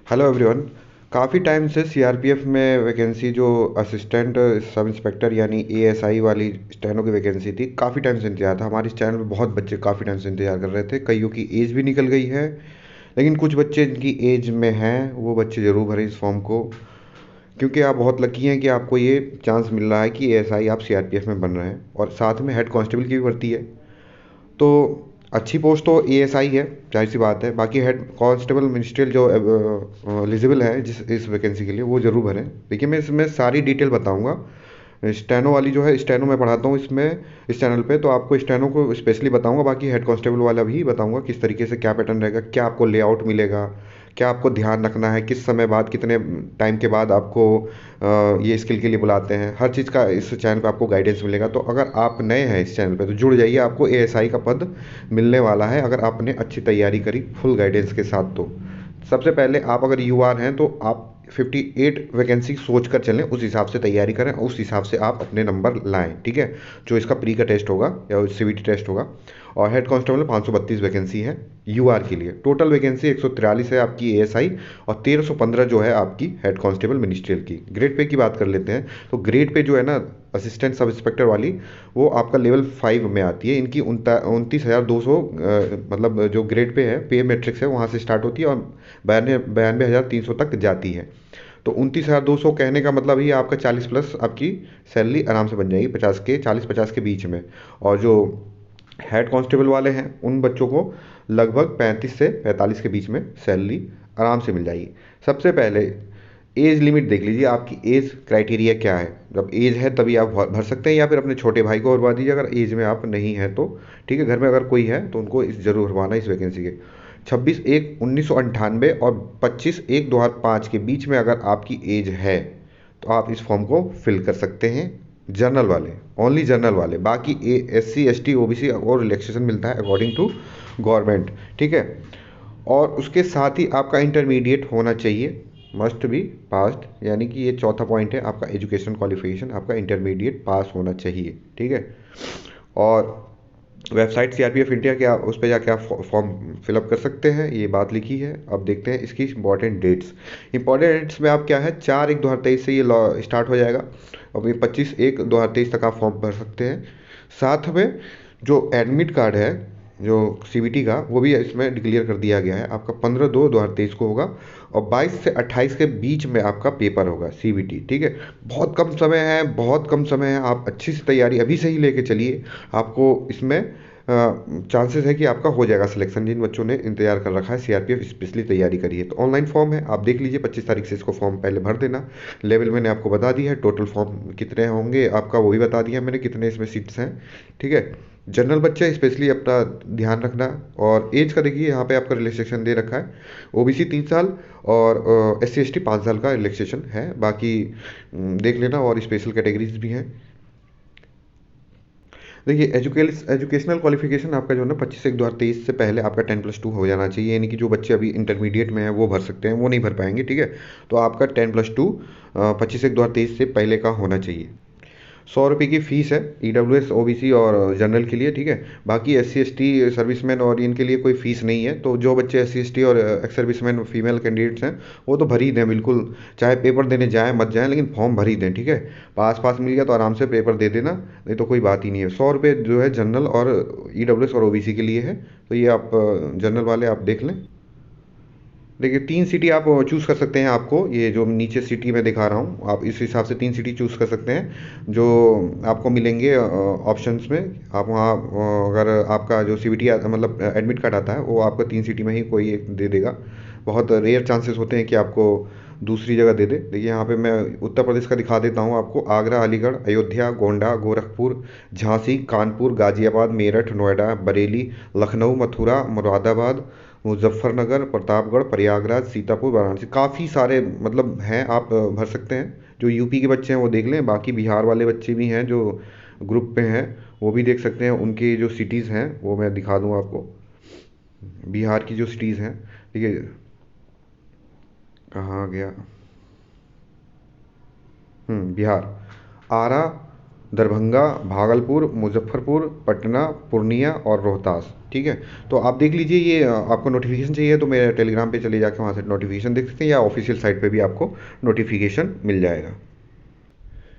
Hello everyone. काफ़ी time से CRPF में वैकेंसी जो असिस्टेंट सब इंस्पेक्टर यानी एएसआई वाली स्टेनो की वैकेंसी थी, काफ़ी टाइम से इंतजार था। हमारे इस चैनल में बहुत बच्चे काफ़ी टाइम से इंतजार कर रहे थे। कईयों की एज भी निकल गई है, लेकिन कुछ बच्चे जिनकी एज में हैं वो बच्चे ज़रूर भरें इस फॉर्म को, क्योंकि आप बहुत लकी हैं कि आपको ये चांस मिल रहा है कि एएसआई आप सीआरपीएफ में बन रहे हैं। और साथ में हेड कांस्टेबल की भी भर्ती है, तो अच्छी पोस्ट तो एएसआई है, जाहिर सी बात है। बाकी हेड कांस्टेबल मिनिस्ट्रियल जो एलिजिबल है जिस इस वैकेंसी के लिए, वो ज़रूर भरें। देखिए, मैं इसमें सारी डिटेल बताऊंगा। स्टेनो वाली जो है, स्टेनो मैं पढ़ाता हूँ इसमें इस चैनल पे, तो आपको स्टेनो को स्पेशली बताऊंगा। बाकी हेड कांस्टेबल वाला भी बताऊंगा किस तरीके से क्या पैटर्न रहेगा, क्या आपको लेआउट मिलेगा, क्या आपको ध्यान रखना है, किस समय बाद, कितने टाइम के बाद आपको ये स्किल के लिए बुलाते हैं। हर चीज़ का इस चैनल पे आपको गाइडेंस मिलेगा। तो अगर आप नए हैं इस चैनल पे तो जुड़ जाइए, आपको एएसआई का पद मिलने वाला है अगर आपने अच्छी तैयारी करी फुल गाइडेंस के साथ। तो सबसे पहले आप अगर यूआर हैं तो आप 58 वैकेंसी सोच कर चलें, उस हिसाब से तैयारी करें, उस हिसाब से आप अपने नंबर लाएं, ठीक है। जो इसका प्री का टेस्ट होगा या सीवीटी टेस्ट होगा। और हेड कांस्टेबल में 532 वैकेंसी है यूआर के लिए। टोटल वैकेंसी 143 है आपकी एएसआई, और 1315 जो है आपकी हेड कांस्टेबल मिनिस्ट्रियल की। ग्रेड पे की बात कर लेते हैं, तो ग्रेड पे जो है ना, असिस्टेंट सब इंस्पेक्टर वाली, वो आपका लेवल 5 में आती है। इनकी 29,200 मतलब जो ग्रेड पे है, पे मैट्रिक्स है, वहाँ से स्टार्ट होती है और 92,300 तक जाती है। तो 29,200 कहने का मतलब ही आपका 40 प्लस आपकी सैलरी आराम से बन जाएगी, 50 के 40-50 के बीच में। और जो हेड कांस्टेबल वाले हैं उन बच्चों को लगभग 35 से 45 के बीच में सैलरी आराम से मिल जाएगी। सबसे पहले एज लिमिट देख लीजिए, आपकी एज क्राइटेरिया क्या है। जब एज है तभी आप भर भर सकते हैं, या फिर अपने छोटे भाई को भरवा दीजिए अगर एज में आप नहीं हैं तो। ठीक है, घर में अगर कोई है तो उनको इस जरूर भरवाना इस वैकेंसी के। 26/1/1998 और 25/1/2005 के बीच में अगर आपकी एज है तो आप इस फॉर्म को फिल कर सकते हैं। जनरल वाले, ओनली जनरल वाले। बाकी SC ST OBC और रिलैक्सेशन मिलता है अकॉर्डिंग टू गवर्नमेंट, ठीक है। और उसके साथ ही आपका इंटरमीडिएट होना चाहिए, मस्ट बी पास्ड, यानी कि ये चौथा पॉइंट है आपका, एजुकेशन क्वालिफिकेशन आपका इंटरमीडिएट पास होना चाहिए, ठीक है। और वेबसाइट सीआरपीएफ इंडिया के, आप उस पर जाके आप फॉर्म फिलअप कर सकते हैं, ये बात लिखी है। अब देखते हैं इसकी इंपॉर्टेंट डेट्स। इंपॉर्टेंट डेट्स में आप क्या है, 4/1/2023 से ये लॉ स्टार्ट हो जाएगा। अब ये 25/1/2023 तक आप फॉर्म भर सकते हैं। साथ में जो एडमिट कार्ड है, जो सीबीटी का, वो भी इसमें डिक्लेयर कर दिया गया है। आपका 15/2/2023 को होगा, और 22 से 28 के बीच में आपका पेपर होगा सीबीटी, ठीक है। बहुत कम समय है, बहुत कम समय है। आप अच्छी से तैयारी अभी से ही लेके चलिए, आपको इसमें चांसेस है कि आपका हो जाएगा सिलेक्शन। जिन बच्चों ने इंतजार कर रखा है सीआरपीएफ स्पेशली तैयारी करी है, तो ऑनलाइन फॉर्म है, आप देख लीजिए। 25 तारीख से इसको फॉर्म पहले भर देना। लेवल मैंने आपको बता दिया है, टोटल फॉर्म कितने होंगे आपका वो भी बता दिया है मैंने, कितने इसमें सीट्स हैं, ठीक है। जनरल बच्चे स्पेशली अपना ध्यान रखना। और एज का देखिए, यहाँ पे आपका रिलैक्सेशन दे रखा है। ओबीसी 3 साल और SC ST 5 साल का रिलैक्सेशन है। बाकी देख लेना, और स्पेशल कैटेगरीज भी हैं। देखिए, एजुकेशनल क्वालिफिकेशन आपका जो है ना, 25/1/2023 से पहले आपका 10+2 हो जाना चाहिए। यानी कि जो बच्चे अभी इंटरमीडिएट में हैं वो भर सकते हैं, वो नहीं भर पाएंगे, ठीक है। तो आपका 10+2 25/1/2023 से पहले का होना चाहिए। 100 रुपये की फ़ीस है EWS OBC और जनरल के लिए, ठीक है। बाकी SC ST सर्विसमैन और इनके लिए कोई फ़ीस नहीं है। तो जो बच्चे SC ST और एक्स सर्विसमैन फीमेल कैंडिडेट्स हैं, वो तो भर ही दें बिल्कुल, चाहे पेपर देने जाएँ मत जाएँ, लेकिन फॉर्म भर ही दें, ठीक है। पास मिल गया तो आराम से पेपर दे देना, नहीं तो कोई बात ही नहीं है। 100 रुपये जो है जनरल और EWS और OBC के लिए है। तो ये आप जनरल वाले आप देख लें। देखिए, 3 सिटी आप चूज़ कर सकते हैं। आपको ये जो नीचे सिटी मैं दिखा रहा हूँ, आप इस हिसाब से 3 सिटी चूज़ कर सकते हैं जो आपको मिलेंगे ऑप्शंस में। आप वहाँ अगर आपका जो सीवीटी मतलब एडमिट कार्ड आता है, वो आपको 3 सिटी में ही कोई एक दे देगा। बहुत रेयर चांसेस होते हैं कि आपको दूसरी जगह दे दे। देखिए, यहाँ पे मैं उत्तर प्रदेश का दिखा देता हूँ आपको। आगरा, अलीगढ़, अयोध्या, गोंडा, गोरखपुर, झांसी, कानपुर, गाजियाबाद, मेरठ, नोएडा, बरेली, लखनऊ, मथुरा, मुरादाबाद, मुजफ्फरनगर, प्रतापगढ़, प्रयागराज, सीतापुर, वाराणसी। काफ़ी सारे मतलब हैं, आप भर सकते हैं। जो यूपी के बच्चे हैं वो देख लें, बाकी बिहार वाले बच्चे भी हैं जो ग्रुप पे हैं, वो भी देख सकते हैं। उनकी जो सिटीज़ हैं वो मैं दिखा दूँ आपको, बिहार की जो सिटीज़ हैं। ठीक है, कहाँ गया, बिहार। आरा, दरभंगा, भागलपुर, मुजफ्फरपुर, पटना, पूर्णिया और रोहतास। ठीक है, तो आप देख लीजिए ये आपको नोटिफिकेशन चाहिए तो मेरे टेलीग्राम पे चले जाके वहाँ से नोटिफिकेशन देख सकते हैं, या ऑफिशियल साइट पे भी आपको नोटिफिकेशन मिल जाएगा।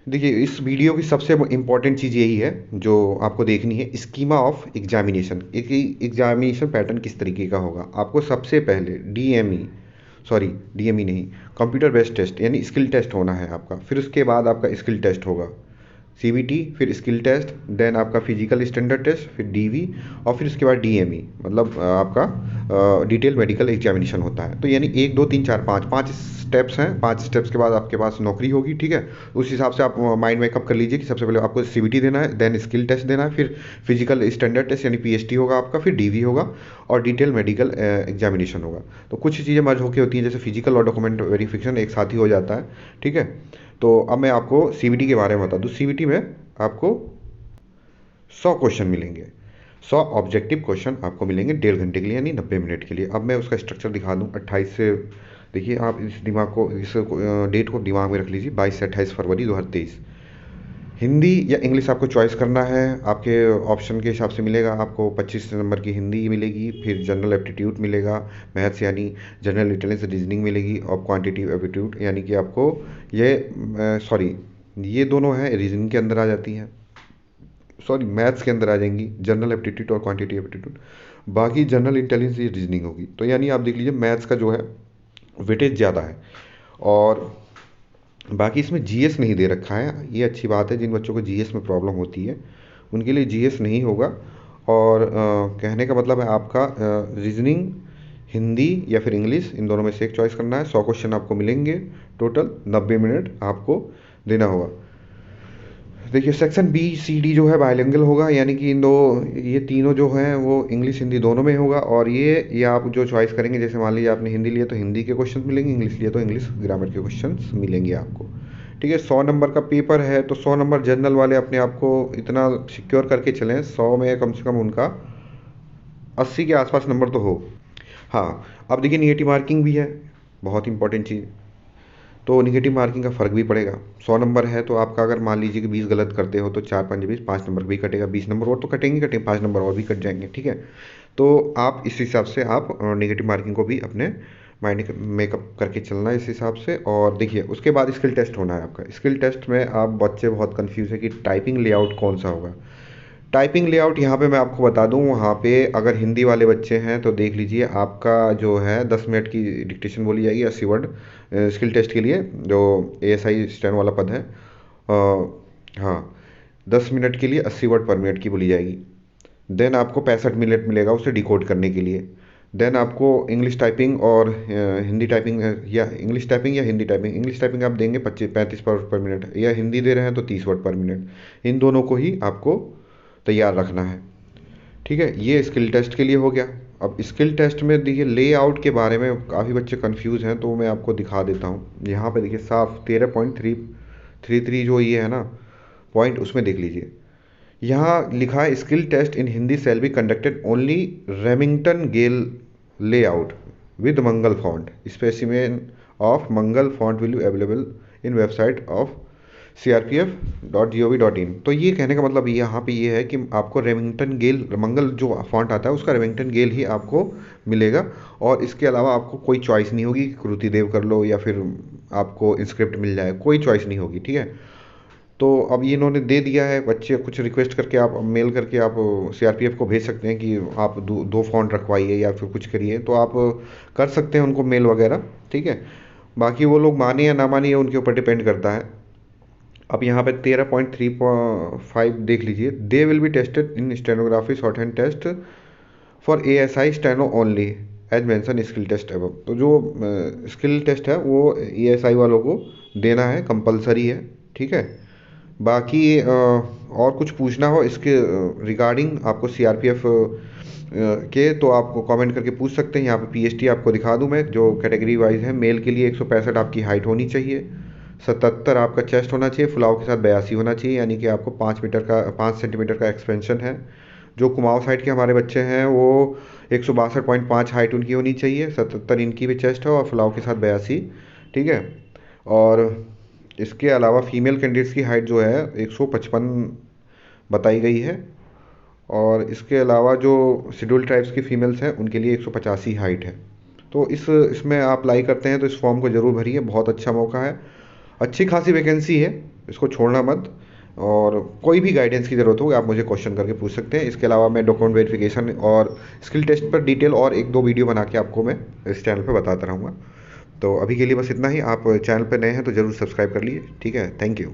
देखिए, इस वीडियो की सबसे इम्पॉर्टेंट चीज़ यही है जो आपको देखनी है, स्कीमा ऑफ एग्जामिनेशन। एक एग्जामिनेशन पैटर्न किस तरीके का होगा। आपको सबसे पहले डीएमई नहीं, कंप्यूटर बेस्ड टेस्ट यानी स्किल टेस्ट होना है आपका। फिर उसके बाद आपका स्किल टेस्ट होगा, सीबीटी, फिर स्किल टेस्ट, देन आपका फिजिकल स्टैंडर्ड टेस्ट, फिर डीवी, और फिर उसके बाद डीएमई, मतलब आपका डिटेल मेडिकल एग्जामिनेशन होता है। तो यानी 1 2 3 4 5 5 स्टेप्स हैं। 5 स्टेप्स के बाद आपके पास नौकरी होगी। ठीक है, उस हिसाब से आप माइंड मेकअप कर लीजिए कि सबसे पहले आपको सीबीटी देना है, देन स्किल टेस्ट देना है, फिर फिजिकल स्टैंडर्ड टेस्ट यानी पीएसटी होगा आपका, फिर डीवी होगा, और डिटेल मेडिकल एग्जामिनेशन होगा। तो कुछ चीज़ें मर्ज होकर होती हैं, जैसे फिजिकल और डॉक्यूमेंट वेरिफिकेशन एक साथ ही हो जाता है। ठीक है, तो अब मैं आपको सीबीटी के बारे में बता दूँ। सीबीटी में आपको 100 क्वेश्चन मिलेंगे, 100 ऑब्जेक्टिव क्वेश्चन आपको मिलेंगे 1.5 घंटे के लिए यानी 90 मिनट के लिए। अब मैं उसका स्ट्रक्चर दिखा दूँ। 28 से, देखिए आप इस दिमाग को, इस डेट को दिमाग में रख लीजिए, 22 से 28 फरवरी 2023। हिंदी या इंग्लिश आपको चॉइस करना है। आपके ऑप्शन के हिसाब से मिलेगा। आपको 25 नंबर की हिंदी मिलेगी, फिर जनरल एप्टीट्यूड मिलेगा, मैथ्स यानी जनरल इंटेलिजेंस रीजनिंग मिलेगी, और क्वांटिटिव एप्टीट्यूड यानी कि आपको ये सॉरी ये दोनों हैं रीजनिंग के अंदर आ जाती हैं, सॉरी मैथ्स के अंदर आ जाएंगी, जनरल एप्टीट्यूड और क्वांटिटी एप्टीट्यूड। बाकी जनरल इंटेलिजेंस ये रीजनिंग होगी। तो यानी आप देख लीजिए मैथ्स का जो है वेटेज ज़्यादा है। और बाकी इसमें जीएस नहीं दे रखा है, ये अच्छी बात है। जिन बच्चों को जीएस में प्रॉब्लम होती है उनके लिए जीएस नहीं होगा। और कहने का मतलब है आपका रीजनिंग, हिंदी या फिर इंग्लिश, इन दोनों में से एक चॉइस करना है। 100 क्वेश्चन आपको मिलेंगे, टोटल 90 मिनट आपको देना होगा। देखिए, सेक्शन बी सी डी जो है बायलिंगुअल होगा, यानी कि इन दो, ये तीनों जो हैं वो इंग्लिश हिंदी दोनों में होगा। और ये आप जो चॉइस करेंगे, जैसे मान लीजिए आपने हिंदी लिया तो हिंदी के क्वेश्चन मिलेंगे, इंग्लिश लिया तो इंग्लिश ग्रामर के क्वेश्चन मिलेंगे आपको। ठीक है, 100 नंबर का पेपर है तो 100 नंबर जनरल वाले अपने आप को इतना सिक्योर करके चलें, 100 में कम से कम उनका 80 के आसपास नंबर तो हो। हाँ, अब देखिए निगेटिव मार्किंग भी है, बहुत इंपॉर्टेंट चीज़। तो निगेटिव मार्किंग का फ़र्क भी पड़ेगा। 100 नंबर है तो आपका अगर मान लीजिए कि 20 गलत करते हो तो 4 5 20, 5 नंबर भी कटेगा, 20 नंबर और तो कटेंगे, 5 नंबर और भी कट जाएंगे। ठीक है, तो आप इस हिसाब से आप नेगेटिव मार्किंग को भी अपने माइंड मेकअप करके चलना है इस हिसाब से। और देखिए, उसके बाद स्किल टेस्ट होना है आपका। स्किल टेस्ट में आप बच्चे बहुत कन्फ्यूज़ है कि टाइपिंग लेआउट कौन सा होगा। टाइपिंग लेआउट यहाँ पे मैं आपको बता दूँ, वहाँ पे अगर हिंदी वाले बच्चे हैं तो देख लीजिए, आपका जो है 10 मिनट की डिक्टेशन बोली जाएगी, 80 वर्ड स्किल टेस्ट के लिए, जो एएसआई स्टैनो वाला पद है। हाँ, 10 मिनट के लिए 80 वर्ड पर मिनट की बोली जाएगी। देन आपको 65 मिनट मिलेगा उसे डिकोड करने के लिए। देन आपको इंग्लिश टाइपिंग और हिंदी टाइपिंग, या इंग्लिश टाइपिंग या हिंदी टाइपिंग, इंग्लिश टाइपिंग आप देंगे 25 35 वर्ड पर मिनट, या हिंदी दे रहे हैं तो 30 वर्ड पर मिनट। इन दोनों को ही आपको तैयार रखना है। ठीक है, ये स्किल टेस्ट के लिए हो गया। अब स्किल टेस्ट में देखिए लेआउट के बारे में काफ़ी बच्चे कंफ्यूज हैं, तो मैं आपको दिखा देता हूँ। यहाँ पे देखिए साफ 13.333 जो ये है ना पॉइंट, उसमें देख लीजिए, यहाँ लिखा है skill test in Hindi shall be conducted only Remington GAIL layout with Mangal font, specimen of Mangal font will be available in website of crpf.gov.in। तो ये कहने का मतलब यहाँ पे ये है कि आपको रेमिंगटन गेल, मंगल जो फॉन्ट आता है उसका रेमिंगटन गेल ही आपको मिलेगा। और इसके अलावा आपको कोई चॉइस नहीं होगी, कृति देव कर लो या फिर आपको इंस्क्रिप्ट मिल जाए, कोई चॉइस नहीं होगी। ठीक है, तो अब ये इन्होंने दे दिया है, बच्चे कुछ रिक्वेस्ट करके आप मेल करके आप सीआरपीएफ को भेज सकते हैं कि आप दो फॉन्ट रखवाइए या फिर कुछ करिए, तो आप कर सकते हैं उनको मेल वगैरह। ठीक है, बाकी वो लोग माने या ना माने ये उनके ऊपर डिपेंड करता है। अब यहाँ पे 13.3.5 देख लीजिए, they will be tested in stenography shorthand test for ASI steno only as mention skill test अब। तो जो स्किल टेस्ट है वो एएसआई वालों को देना है, कंपलसरी है। ठीक है, बाकी और कुछ पूछना हो इसके रिगार्डिंग आपको सीआरपीएफ के, तो आप कमेंट करके पूछ सकते हैं। यहाँ पे पीएसटी आपको दिखा दूँ मैं, जो कैटेगरी वाइज है। मेल के लिए 165 आपकी हाइट होनी चाहिए, 77 आपका चेस्ट होना चाहिए, फुलाव के साथ 82 होना चाहिए, यानी कि आपको 5 सेंटीमीटर का एक्सपेंशन है। जो कुमाऊँ साइड के हमारे बच्चे हैं वो 162.5 हाइट उनकी होनी चाहिए, 77 इनकी भी चेस्ट है और फुलाव के साथ 82। ठीक है, और इसके अलावा फीमेल कैंडिडेट्स की हाइट जो है 155 बताई गई है, और इसके अलावा जो शेड्यूल ट्राइब्स की फीमेल्स हैं उनके लिए 185 हाइट है। तो इसमें आप अप्लाई करते हैं तो इस फॉर्म को ज़रूर भरिए, बहुत अच्छा मौका है, अच्छी खासी वैकेंसी है, इसको छोड़ना मत। और कोई भी गाइडेंस की ज़रूरत हो आप मुझे क्वेश्चन करके पूछ सकते हैं। इसके अलावा मैं डॉक्यूमेंट वेरिफिकेशन और स्किल टेस्ट पर डिटेल और एक दो वीडियो बना के आपको मैं इस चैनल पर बताता रहूँगा। तो अभी के लिए बस इतना ही। आप चैनल पर नए हैं तो ज़रूर सब्सक्राइब कर लीजिए। ठीक है, थैंक यू।